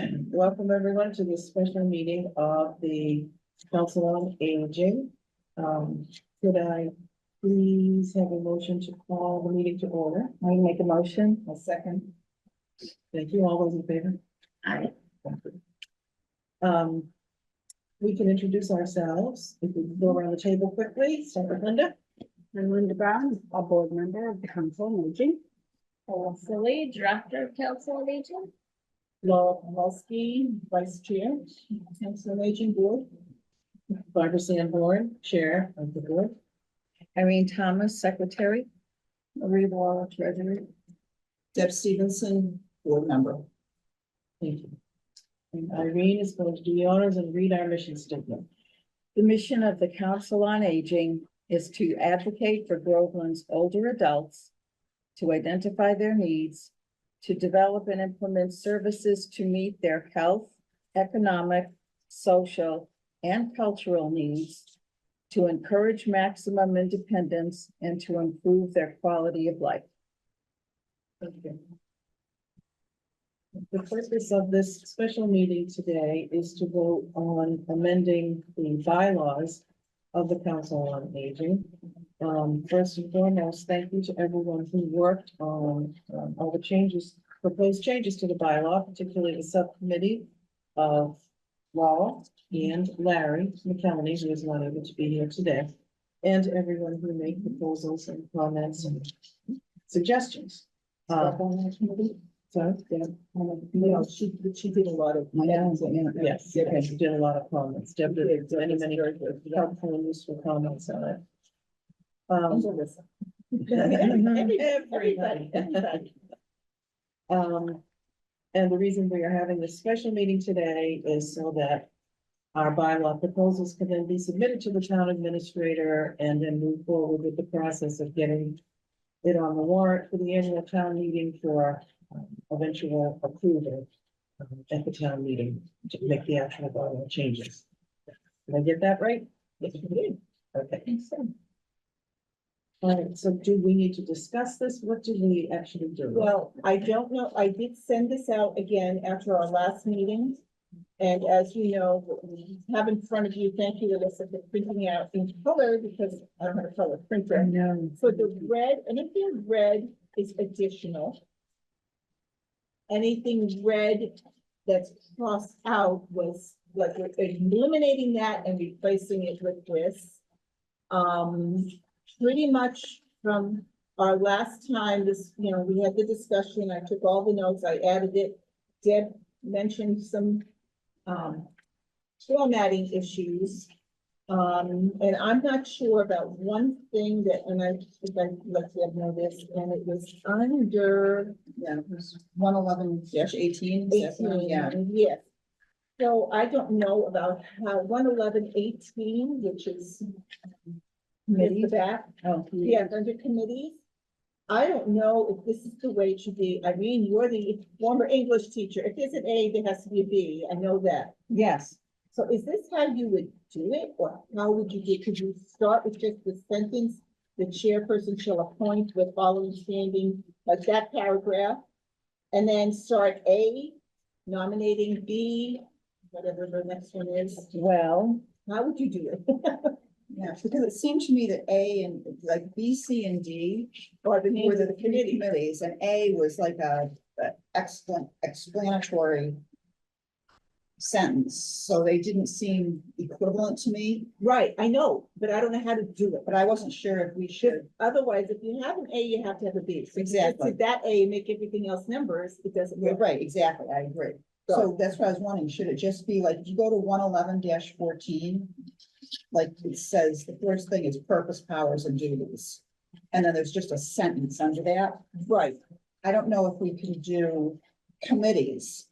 Welcome everyone to this special meeting of the Council on Aging. Could I please have a motion to call the meeting to order? I make a motion. A second. Thank you. All those in favor? Aye. We can introduce ourselves. If we go around the table quickly, start with Linda. I'm Linda Brown, a board member of the Council on Aging. Silly, Director of Council on Aging. Laura Mulsky, Vice Chair, Council on Aging Board. Barbara Sanborn, Chair of the Board. Irene Thomas, Secretary. Marie Wall, Treasurer. Deb Stevenson, board member. Thank you. And Irene is going to do the honors and read our mission statement. The mission of the Council on Aging is to advocate for Groveland's older adults, to identify their needs, to develop and implement services to meet their health, economic, social, and cultural needs, to encourage maximum independence, and to improve their quality of life. Thank you. The purpose of this special meeting today is to vote on amending the bylaws of the Council on Aging. First and foremost, thank you to everyone who worked on all the changes, proposed changes to the bylaw, particularly the subcommittee of Law and Larry McKelney, who is not able to be here today, and everyone who made proposals and comments and suggestions. So, yeah. No, she did a lot of. Yes, she did a lot of comments. Deb did many helpful and useful comments on it. Everybody. And the reason we are having this special meeting today is so that our bylaw proposals can then be submitted to the town administrator and then move forward with the process of getting it on the warrant for the annual town meeting for eventual approval at the town meeting to make the actual bylaw changes. Did I get that right? Yes, you did. Okay. All right, so do we need to discuss this? What do we actually do? Well, I don't know. I did send this out again after our last meeting. And as you know, what we have in front of you, thank you, Alyssa, for printing out in color because I don't have a color printer. know. So the red, anything red is additional. Anything red that's crossed out was like we're eliminating that and replacing it with this. Pretty much from our last time, this, you know, we had the discussion, I took all the notes, I added it. Deb mentioned some formatting issues. And I'm not sure about one thing that, and I think I let Deb know this, and it was under. Yeah, it was 111-18. Yeah. Yes. So I don't know about how 111-18, which is the back, Oh, yeah, under committees. I don't know if this is the way it should be. Irene, you're the former English teacher. If there's an A, there has to be a B. I know that. yes. So is this how you would do it, or how would you do? Could you start with just the sentence, the chairperson shall appoint with following standing, like that paragraph? And then start A, nominating B, whatever the next one is. Well, How would you do it? Yeah, because it seemed to me that A and like B, C, and D Or the were names of the the three committee? committees, and A was like a excellent explanatory sentence, so they didn't seem equivalent to me, Right, I know, but I don't know how to do it. but I wasn't sure if we should. Otherwise, if you have an A, you have to have a B. So if you just Exactly. did that A, make everything else numbers, it doesn't You're work. right, exactly, I agree. So that's what I was wondering, should it just be like, if you go to 111-14, like it says, the first thing is purpose, powers, and duties. And then there's just a sentence under that. Right, I don't know if we can do committees.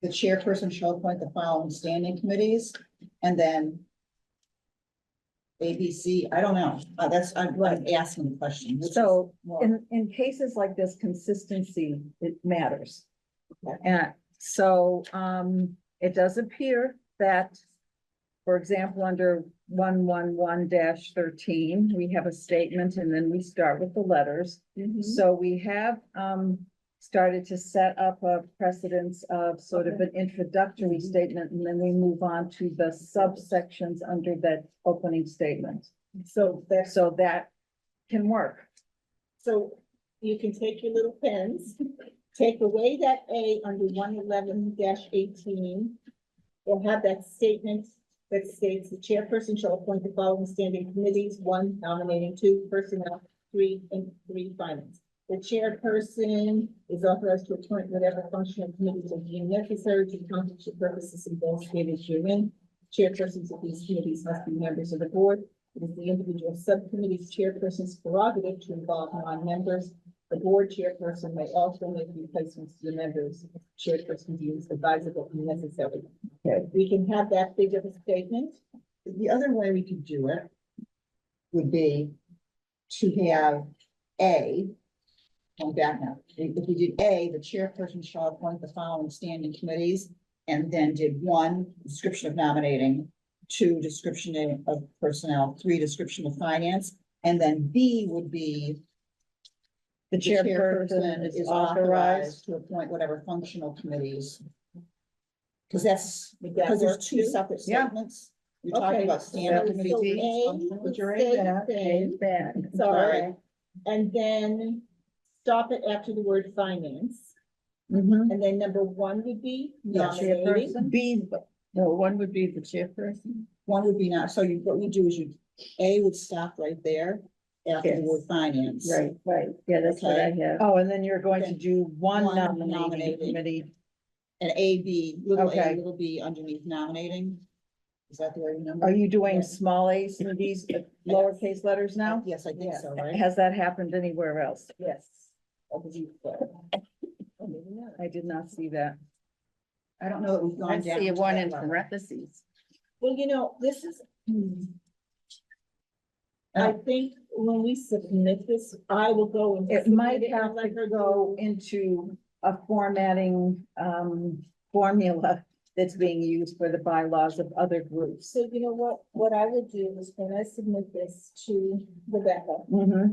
The chairperson shall appoint the following standing committees, and then ABC, I don't know, I'm asking the question. which is so more- in cases like this, consistency, it matters. Okay. And so, it does appear that, for example, under 111-13, we have a statement and then we start with the letters. Mhm. So we have, started to set up a precedence of sort of an introductory statement, and then we move on to the subsections under that opening statement. So that's, So that can work. so you can take your little pens, take away that A under 111-18. We'll have that statement that states the chairperson shall appoint the following standing committees: 1, nominating; 2, personnel; 3, finance. The chairperson is authorized to appoint whatever functional committees are deemed necessary to accomplish the purposes and goals stated herein. Chairpersons of these committees must be members of the board. It is the individual subcommittee's chairperson's prerogative to involve non-members. The board chairperson may also make replacements to the members if the chairperson deems advisable and necessary. Okay. We can have that big of a statement. The other way we could do it would be to have A, going back now, if we did A, the chairperson shall appoint the following standing committees, and then did 1, description of nominating, 2, description of personnel, 3, description of finance, and then B would be The chairperson is authorized. to appoint whatever functional committees. Because that's, Would that because there's work 2 too? separate Yeah. statements. You're talking about standing Okay, So committees. A But would you're stay in the that. same. Bad. Sorry. And then stop it after the word finance. Mhm. And then number 1 would be Yeah, nominating. Chairperson, B, no, one would be the chairperson. One would be not, so you, what you do is you, A would stop right there after the Yes. word finance. Right, yeah, that's what I have. Oh, and then you're going to Okay. do one One nominating nominating. committee. And A, B, little Okay. A, little B underneath nominating. Is that the right number? Are you doing Yeah. small a's and b's, lowercase letters now? Yes, I think Yeah. so, right? Has that happened anywhere else? Yes. I believe so. Oh, maybe not. I did not see that. I don't know that we've gone I down. see a to one that in level. parentheses. Well, this is. I think when we submit this, I will go and. It submit might and have let to her go into a formatting, formula that's being used for the bylaws of other groups. So you know what I would do is when I submit this to Rebecca, Mm-hmm,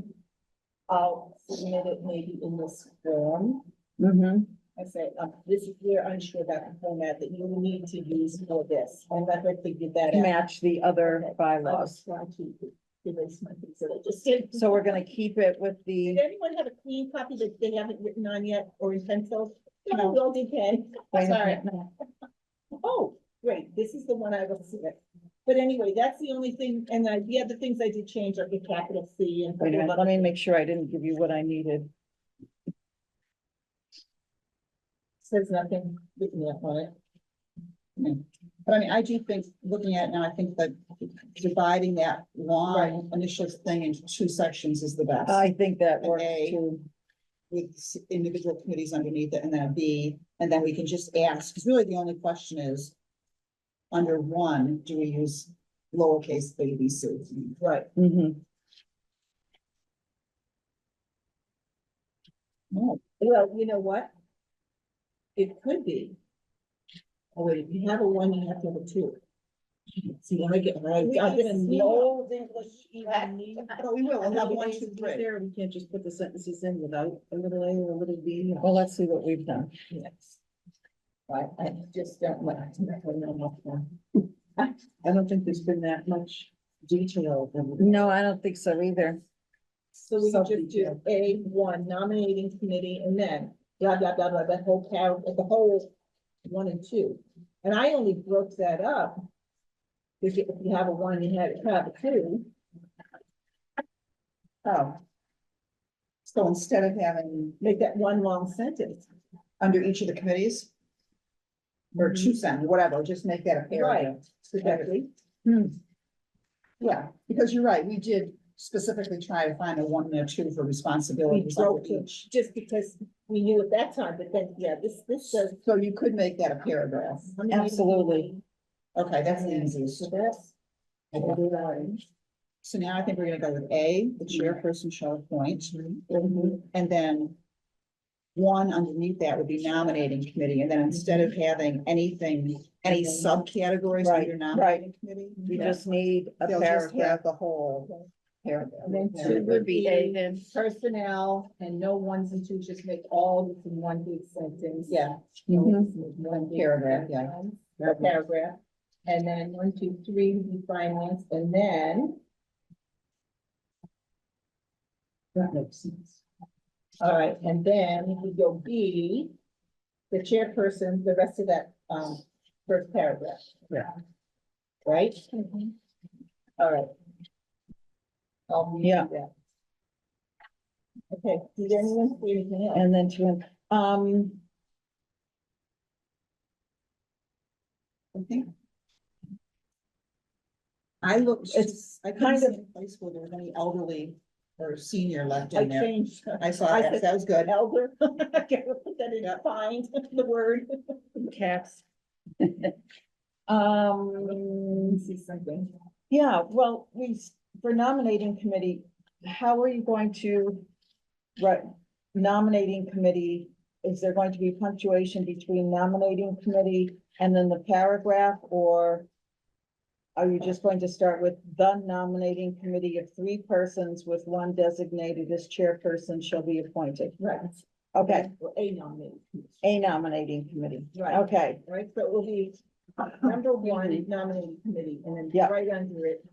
I'll submit it maybe in this form. mm-hmm. I say, this is, we're unsure about the format that you will need to use for this, and let her figure that To out. match the other Okay, bylaws. I was trying to erase my things that I just did. So we're gonna keep it with Did the, anyone have a clean copy that they haven't written on yet, or in pencil? No. No, you all did pen. wait a Sorry. minute, no. Oh, great, this is the one I will submit. But anyway, that's the only thing, and the other things I did change are the capital C and. Wait a minute, let me make sure I didn't give you what I needed. Says nothing written yet on it. But I mean, I do think, looking at it now, I think that dividing that long initial thing into 2 sections is the best. I think that An works A. too. With individual committees underneath it, and then a B, and then we can just ask, because really the only question is, under 1, do we use lowercase a, b, c? Right. Mm-hmm. No, Well, you know what? It could be. Oh, wait, if you have a 1, you have to have a 2. See, I get, I get no English even need. but we will, we'll have 1, 2, 3. There, we can't just put the sentences in without a little A or a little B. Well, let's see what we've done. Yes. I just don't like. I don't think there's been that much detail. in- No, I don't think so either. So we can just do Sub-detail. A1 nominating committee and then blah, blah, blah, blah, that whole the whole 1 and 2. And I only broke that up. If you have a 1, you have a 2. Oh. So instead of having Make that one long sentence. under each of the committees, or 2 sentences, whatever, just make that a paragraph. Exactly. Yeah, because you're right, we did specifically try to find a 1 and a 2 for We responsibilities under broke it each. just because we knew at that time, but then, yeah, this says. So you could make that a paragraph. Absolutely. Okay, that's the So easiest. that's. So now I think we're gonna go with A, the chairperson shall appoint, and then 1 underneath that would be nominating committee, and then instead of having anything, any subcategories Right, under nominating committee, We just need a they'll just paragraph. have the whole paragraph. And then It two would be A then. personnel, and no ones and twos, just make all this in one big sentence. Yeah. Mhm. One big Paragraph, yeah. sentence, or paragraph, and then 1, 2, 3 would be finance, and then. That makes sense. All right, and then we go B, the chairperson, the rest of that, first paragraph. Yeah. Right? All right. I'll redo Yeah. that. Okay, did anyone see anything else? And then I think. I looked, It's I kind couldn't see a place where there was any elderly or senior left I in there. changed. I saw I that, said that was good. elder. I can't put that in, find the word. caps. Let me see something. Yeah, well, for nominating committee, how are you going to, right, nominating committee, is there going to be punctuation between nominating committee and then the paragraph, or are you just going to start with the nominating committee of 3 persons with 1 designated as chairperson shall be appointed? Right. Okay, Or a nominated. a nominating committee. Right. Okay, Right, so it will be number 1 nominating committee, and then Yeah. right under it,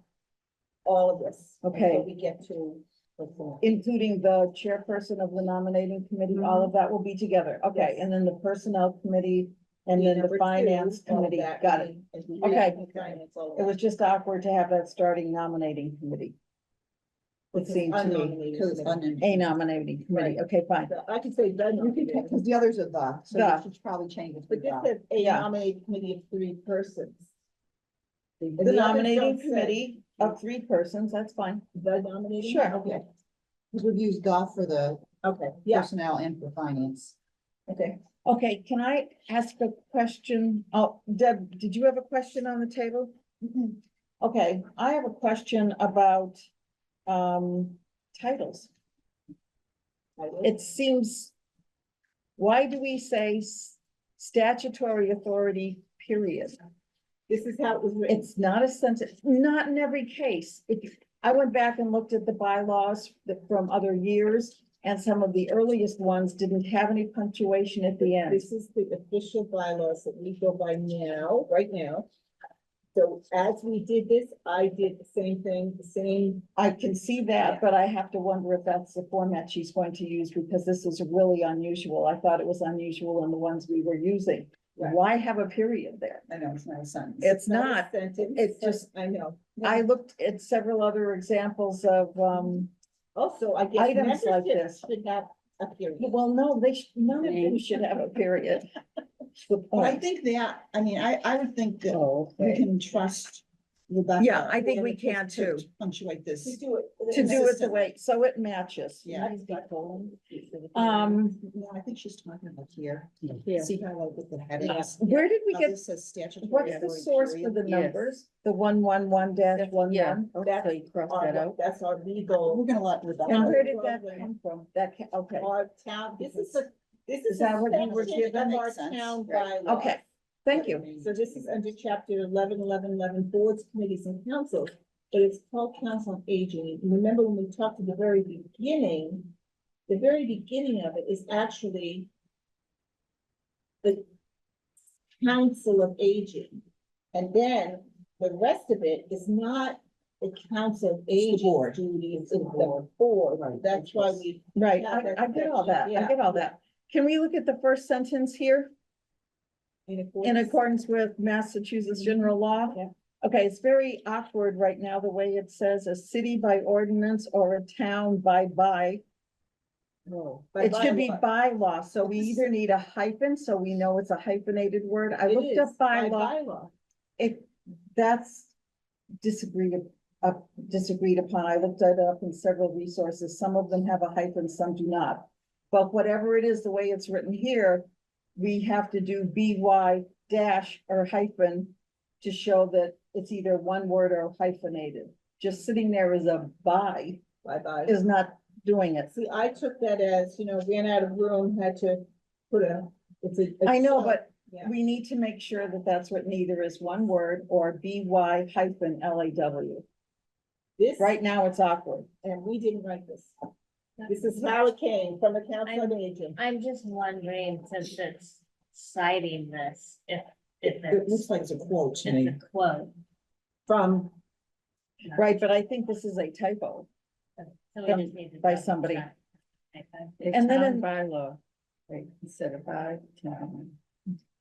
all of this. Okay. Until we get to. personnel. including the chairperson of the nominating committee, all of that will be together. Okay, Yes. and then the personnel committee and Be then the number 2, finance all of committee. that, Got it. and the Okay. finance, all of It was that. just awkward to have that starting nominating committee. It Because seemed to me, unnominated Because it's committee. a nominating committee. Okay, fine. So I can say the nominated, Because the others are the, so The. you should probably change it to but this the. says a Yeah. nominated committee of 3 persons. The others don't nominating say. committee of 3 persons, that's fine. The nominating? Sure. Okay, Because we've used the for the okay, yeah, personnel and for finance. okay. Okay, can I ask a question? Oh, Deb, did you have a question on the table? Okay, I have a question about titles. It seems, why do we say statutory authority, period? This is how it was written. It's not a sentence, not in every case. I went back and looked at the bylaws from other years, and some of the earliest ones didn't have any punctuation at the end. This is the official bylaws that we go by now, right now. So as we did this, I did the same thing, the same, I can see that, but I have to wonder if that's the format she's going to use, because this is really unusual. I thought it was unusual in the ones we were using. Right. Why have a period there? I know, it's not a sentence. It's a not. sentence. It's just- I know. I looked at several other examples of, Also, I guess items like membership this. should have a period. well, no, none of them should have a period. That's the But I point. think that, I mean, I would think that Oh, we okay. can trust Rebecca. Yeah, I think we can to too. Punctuate this. To do it. To do it the way, so it matches. Yeah. No, I think she's talking about here. Yeah. See how I with the headings. Where did we How get, this says statutory. what's the authority, source for period. the Yes. numbers? The 111-11? Yeah. That's cross That's our legal, We're gonna let Rebecca. And where did that come from? Okay, our town, this is Is a that what you were section given? of our Makes sense. town Right. bylaws. okay, thank you. So this is under chapter 11, boards, committees and councils, but it's called council on aging. And remember when we talked at the very beginning of it is actually the council of aging. And then the rest of it is not the council of aging board. duty, it's the board. Right. That's why we, Right, Yeah, that's I get all that, I yeah. get all that. Can we look at the first sentence here? In accordance with Massachusetts general law? Yeah. Okay, it's very awkward right now, the way it says a city by ordinance or a town by. No. It should be by law, so we either need a hyphen, so we know it's a hyphenated word. I looked up by law. That's disagreed upon. I looked it up in several resources. Some of them have a hyphen, some do not. But whatever it is, the way it's written here, we have to do BY dash or hyphen to show that it's either one word or hyphenated. Just sitting there as a by Bye-bye. is not doing it. See, I took that as, ran out of room, had to put it's a. I know, but Yeah. we need to make sure that that's written either as one word or BY hyphen LAW. This, Right now, it's awkward. and we didn't write this. This is how it came from the Council on Aging. I'm just wondering, since it's citing this, if It looks it's, like it's a quote to it's me. a quote. From, Right, but I think this is a typo. So we From- just need to by double somebody. check. And then in- bylaw, right, instead of by town.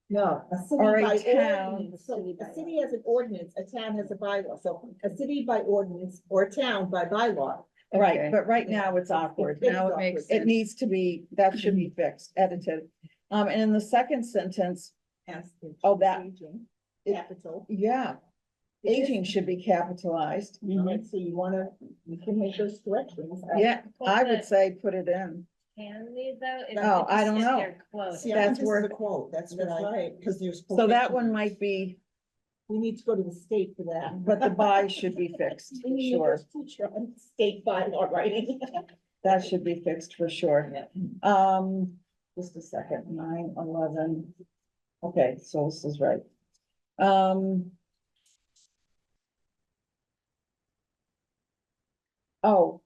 no, a city Or a by town. ordinance. So a city has an ordinance, a town has a bylaw. So a city by ordinance or a town by bylaw. Right, Okay. but right now it's awkward. It is Now it awkward. makes, it needs to be, that should be fixed, edited. And in the second sentence, Ask the Oh, that- aging, it- Capital. yeah, aging should be capitalized. All right, so you wanna, you can make those corrections. Yeah, I would But say put it in. Can we though? If- Oh, I if don't know. they're quoted. See, I That's think this is worth- a quote, that's what That's I, right. because there's. So that quotation one marks. might be, We need to go to the state for that. but the by should be fixed, We need sure. a teacher on state bylaw writing. That should be fixed for sure. Just a second, 9/11. Okay, so this is right. Oh,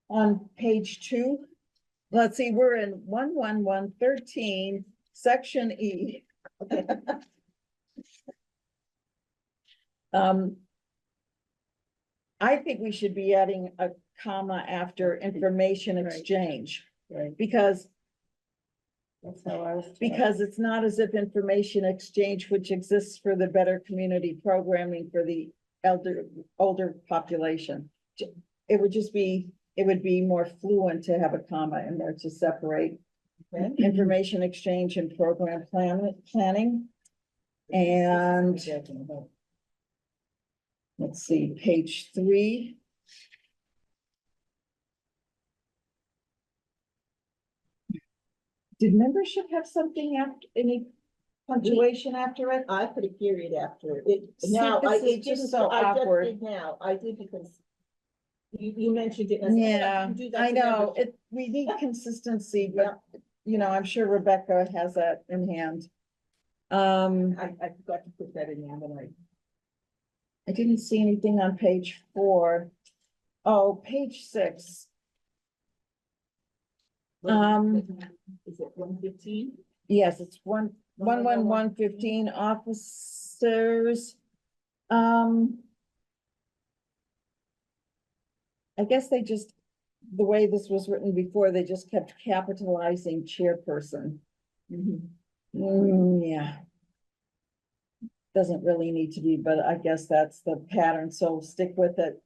on page 2, let's see, we're in 11113, section E. Okay. I think we should be adding a comma after information Right. exchange, Right, because that's how I was. taught. Because it's not as if information exchange, which exists for the better community programming for the older population. It would just be, it would be more fluent to have a comma in there to separate Okay. information exchange and program planning. And let's see, page 3. Did membership have something after, any punctuation after it? I put a period after it. See, Now, I, this is it just didn't, so I just awkward. did now, I did because you mentioned it. and I said, "Oh, Yeah, you do that I to know, membership." we need consistency, but, you know, I'm sure Rebecca has that in hand. I forgot to put that in there, but I didn't see anything on page 4. Oh, page 6. Is it 115? Yes, it's 11115 officers. I guess they just, the way this was written before, they just kept capitalizing chairperson. Yeah. Doesn't really need to be, but I guess that's the pattern, so stick with it.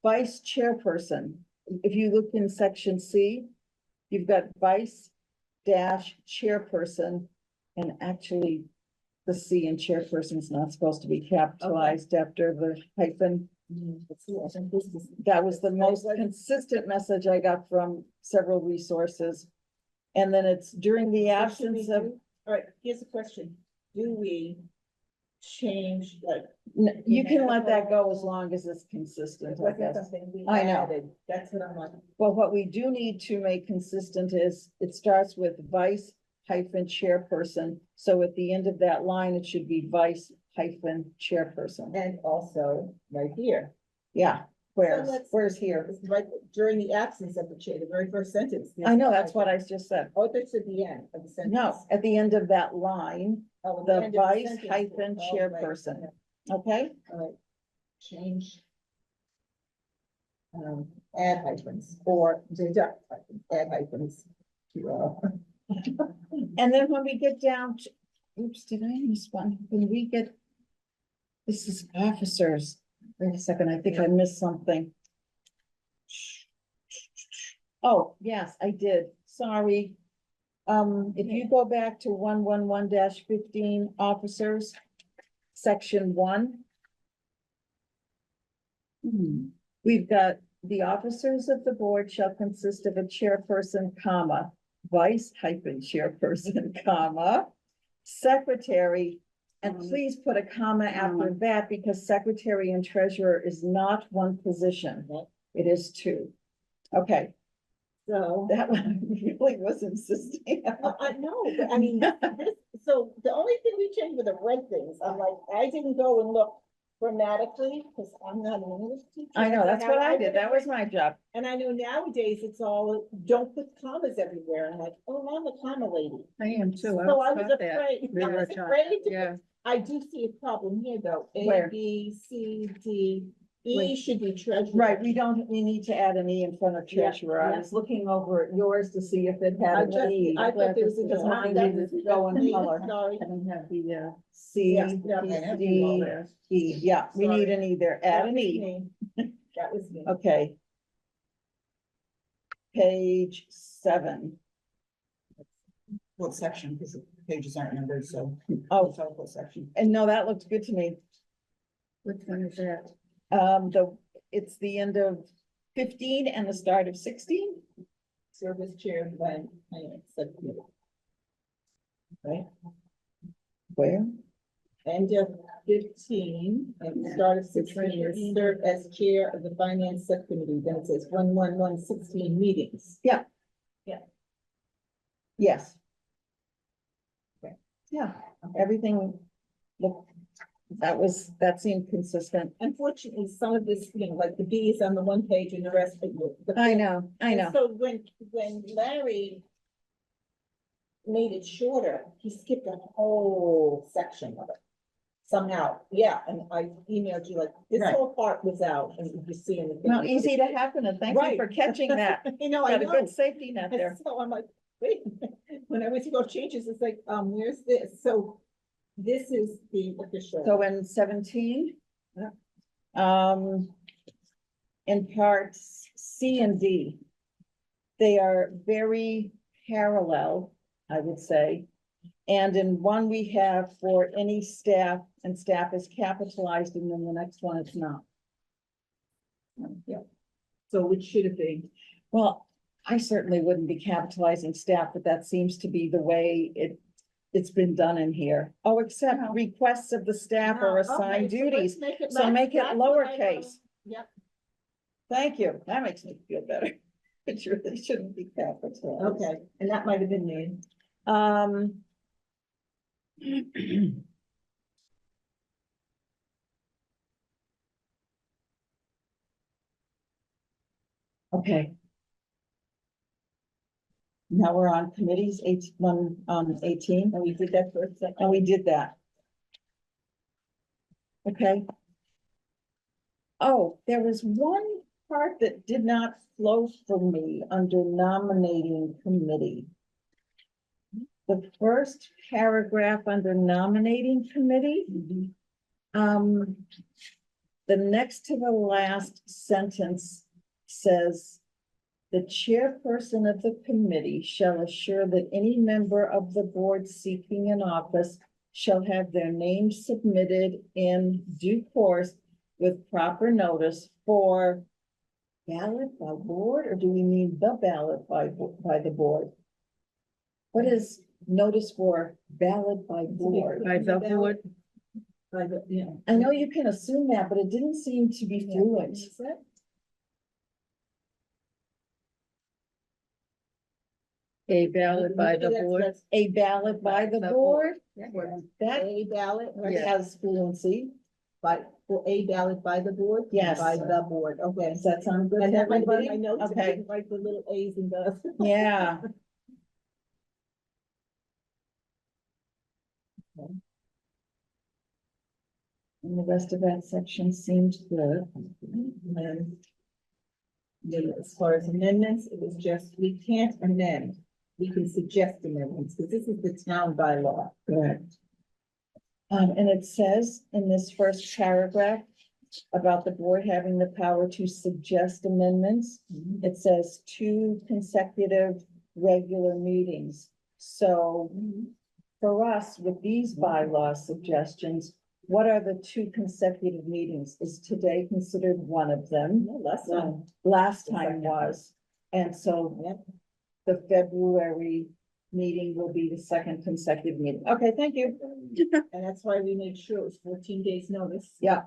Vice chairperson, if you look in section C, you've got vice dash chairperson, and actually the C in chairperson is not supposed to be capitalized after the hyphen. That was the most consistent message I got from several resources. And then it's during the absence of, All right, here's a question. Do we change, like? you can let that go as long as it's consistent, I Wasn't guess. something we I know. added? That's what I'm like. Well, what we do need to make consistent is, it starts with vice hyphen chairperson. So at the end of that line, it should be vice hyphen chairperson. And also right here. Yeah, So let's- where's here? It's right during the absence of the chair, the very first sentence. I know, that's what I just said. Oh, that's at the end of the sentence. No, at the end of that line, Oh, at the end of vice sentence. hyphen Oh, right. chairperson. Okay? All right, change. Add hyphens or deduct hyphens, add hyphens. to, And then when we get down to, oops, did I miss one? When we get, this is officers. Wait a second, I think I missed something. Oh, yes, I did. Sorry. If you go back to 111-15 officers, section 1. We've got the officers of the board shall consist of a chairperson, comma, vice hyphen chairperson, comma, secretary, and please put a comma after that because secretary and treasurer is not one position. It is 2. Okay, So, that one really was insisting. I know, but I mean, this, so the only thing we changed were the red things. I'm like, I didn't go and look grammatically, because I'm not an English teacher. I know, that's what I did. would That have was my job. And I know nowadays it's all, don't put commas everywhere. I'm like, oh, I'm a comma lady. I am too. So I was afraid, I was afraid to Yeah. I do see a problem here, though. Where? A, B, C, D, E Wait. should be treasurer. Right, we need to add an E in front of Yeah, treasurer. I yeah. was looking over at yours to see if it had I an just, E. I thought there was a. Because mine that didn't was- go in that's me, color. Sorry. I don't have the, C, Yeah, yeah. D, E, yeah, we need Sorry. an E there, add That an was E, me. That was me. okay. Page 7. What section, because the pages aren't numbered, so. Oh, Tell what section. and no, that looked good to me. Which one is that? It's the end of 15 and the start of 16, Service chair by, subcommittee. Right, where? end of 15, and start of 16 is serve as chair of the finance subcommittee, then it says 1/1/16 meetings. Yes. Okay. Yeah, everything, look, that seemed consistent. Unfortunately, some of this, like the B is on the one page and the rest. I know. And so when Larry made it shorter, he skipped a whole section of it. Somehow, yeah, and I emailed you like, this Right. whole part was out, and you see in the. Not easy to happen, and thank you Right. for catching that. You know, I Got a know. good safety net And there. so I'm like, wait, a minute. When I went to go changes, it's like, where's this? So this is the official. So in 17. Yeah. In parts C and D, they are very parallel, I would say. And in one we have for any staff, and staff is capitalized, and then the next one it's not. So which should have been, Well, I certainly wouldn't be capitalizing staff, but that seems to be the way it's been done in here. Oh, except No. requests of the staff No, or okay, assigned so let's duties. make it So less- make it that's what I lowercase. wrote. Yep, Thank you. That makes me feel better. It really shouldn't be capitalized. okay, and that might have been me. Um. Okay. Now we're on committees, 18, And we did that for a second. and we did that. Okay. Oh, there was one part that did not flow for me under nominating committee. The first paragraph under nominating committee. The next to the last sentence says, the chairperson of the committee shall assure that any member of the board seeking an office shall have their name submitted in due course with proper notice for ballot by board, or do we mean the ballot by the board? What is notice for ballot by board? By the board. By the, yeah. I know you can assume that, but it didn't seem to be fluent. Is that? A ballot by the Maybe board. that's- A ballot by the The board, that's that A ballot, right? has fluency. By, for a ballot by the board? Yes. By the board, okay. Does that sound good to And that might be everybody? my notes, I Okay, didn't write the little A's and the. yeah. And the rest of that section seemed good. And then as far as amendments, it was just, we can't amend. We can suggest amendments, because this is the town bylaw. Correct. And it says in this first paragraph about the board having the power to suggest amendments, it says 2 consecutive regular meetings. So for us, with these bylaw suggestions, what are the 2 consecutive meetings? Is today considered one of them? No, less than. Last time was, and so Yep. the February meeting will be the 2nd consecutive meeting. Okay, thank you. And that's why we made sure it was 14 days notice. Yeah.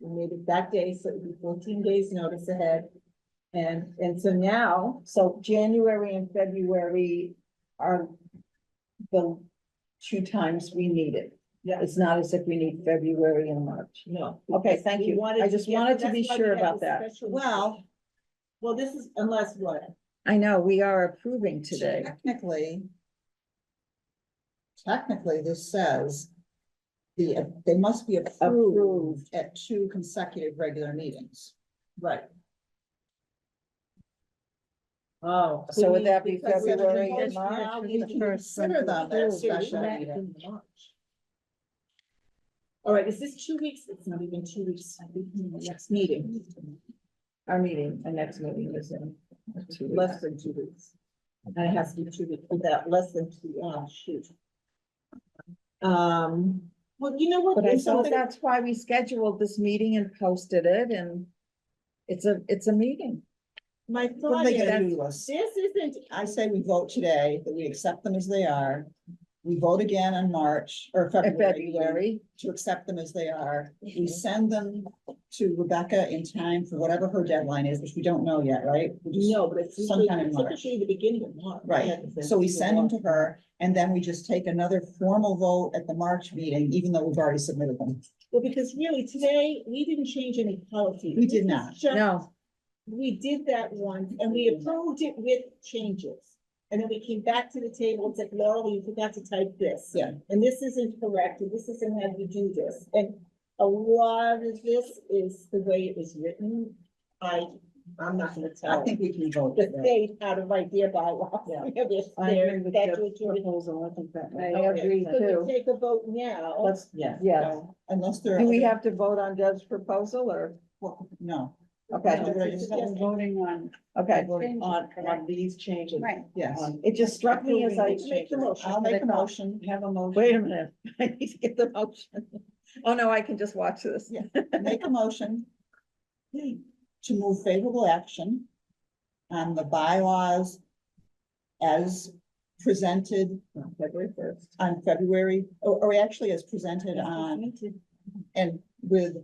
We made it that day, so it would be 14 days notice ahead. And so now, So January and February are the two times we need it. Yeah. It's not as if we need February and March. No. Okay, thank We you. wanted I just get- wanted to that's be why we sure have about the that. special- Well, this is unless what? I know, we are approving today. Technically, this says they must be approved Approved. at 2 consecutive regular meetings. Right. Oh. So would that be Because we're February supposed and March? now Would we be the can first one Consider to them approve. as special Back meeting. in March. All right, is this 2 weeks? It's not even 2 weeks. Next meeting, Our meeting, our next meeting is in 2 weeks. less than 2 weeks. And it has to be 2 weeks without less than 2, oh, shoot. Well, you know what? But I There's thought something- that's why we scheduled this meeting and posted it, and it's a meeting. My What are thought they gonna is, do to us? this isn't, I say we vote today, that we accept them as they are. We vote again in March or In February. February, To accept them as they are. We send them to Rebecca in time for whatever her deadline is, which we don't know yet, right? We just- no, but it's Sometime in March. typically the beginning of March. Right, so we send them to her and then we just take another formal vote at the March meeting, even though we've already submitted them. Well, because really today, we didn't change any policy. We did not. Just- no, We did that once and we approved it with changes. And then we came back to the table and said, Laurel, you forgot to type this. Yeah. And this isn't correct, and this isn't how you do this. And a lot of this is the way it was written. I'm not gonna I tell think we can vote. the today. state how to write their bylaws. Yeah. Their I agree their with the statutory. proposal, I think that. I agree So too. we take a vote now. Let's, yeah. Yes. Unless there. Do we have to vote on Deb's proposal or? No, Okay, Do what I just said. Voting on. okay. On these changes. Right. yes. It just struck me as I, Make the motion. I'll make a motion. Have a motion. wait a minute, I need to get the motion. Oh, no, I can just watch this. Yeah. Make a motion to move favorable action on the bylaws as presented February 1st. on February, or actually as presented on, and with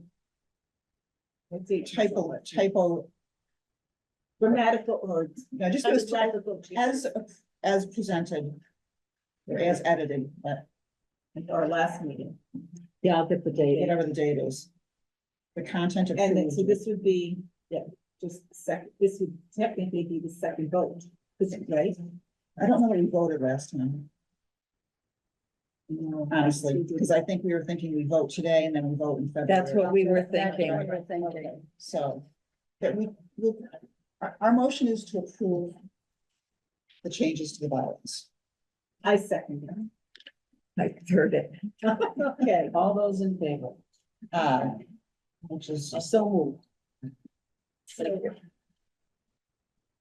typo, Grammatical or. no, just as, typographical changes. as presented, or as edited, Our last meeting. Yeah, I'll get the date. whatever the date is. The content of. And then, so this would be, yeah, just second, this would technically be the second vote, right? I don't know what you voted last time, honestly, because I think we were thinking we vote today and then we vote in February. That's what we were That's what thinking. we were thinking. So, that our motion is to approve the changes to the bylaws. I second I heard it. that. Okay, All those in favor? Which is, So moved.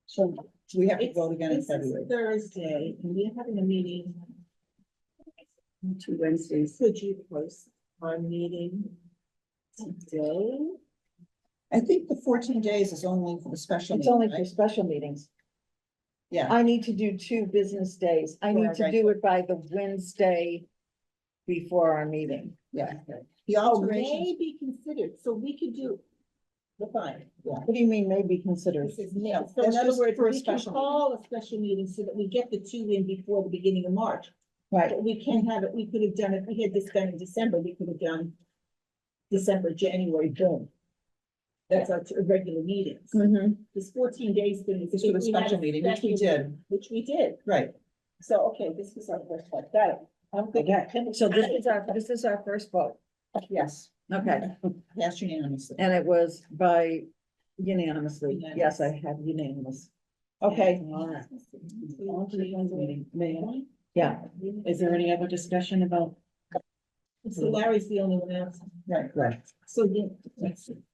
so so we have to vote again in this is February. Thursday, and we're having a meeting. 2 Wednesdays. Could you post our meeting today? I think the 14 days is only for the special. It's meeting, only for right? special meetings. Yeah, I need to do 2 business days. I need to Right. do it by the Wednesday before our meeting. yeah. The Oh, alterations, may be considered, so we could do. We're fine. What do you mean may be considered? This is me. Yeah, So in that's other just words, for a we can special call a special meeting so that we get the 2 in before the beginning of March. Right, But we can't have it, we could have done, if we had this done in December, we could have done December, January, boom. That's our regular meetings. mhm. This 14 days thing is. It's for the if we had a special meeting, which we special did. meeting, Which we did. right. So, okay, this was our first one. Got it. I'm thinking. So this is our first vote. Yes, Okay, passed unanimously. and it was by unanimously. Yes, I have unanimous. Okay, All right. On to the next meeting. May I? yeah. Is there any other discussion about, So Larry's the only one else. Right. So, yeah.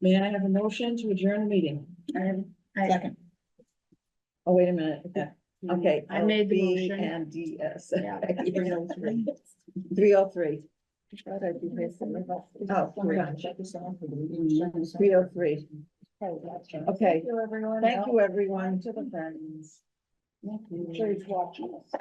may I have a motion to adjourn the meeting? Second, Oh, wait a minute. Okay. I made the B motion. and DS. Yeah. 303. Oh, check this out for the meeting. 303. Okay, Thank you, everyone. thank you, everyone. To the friends. Sure he's watching us.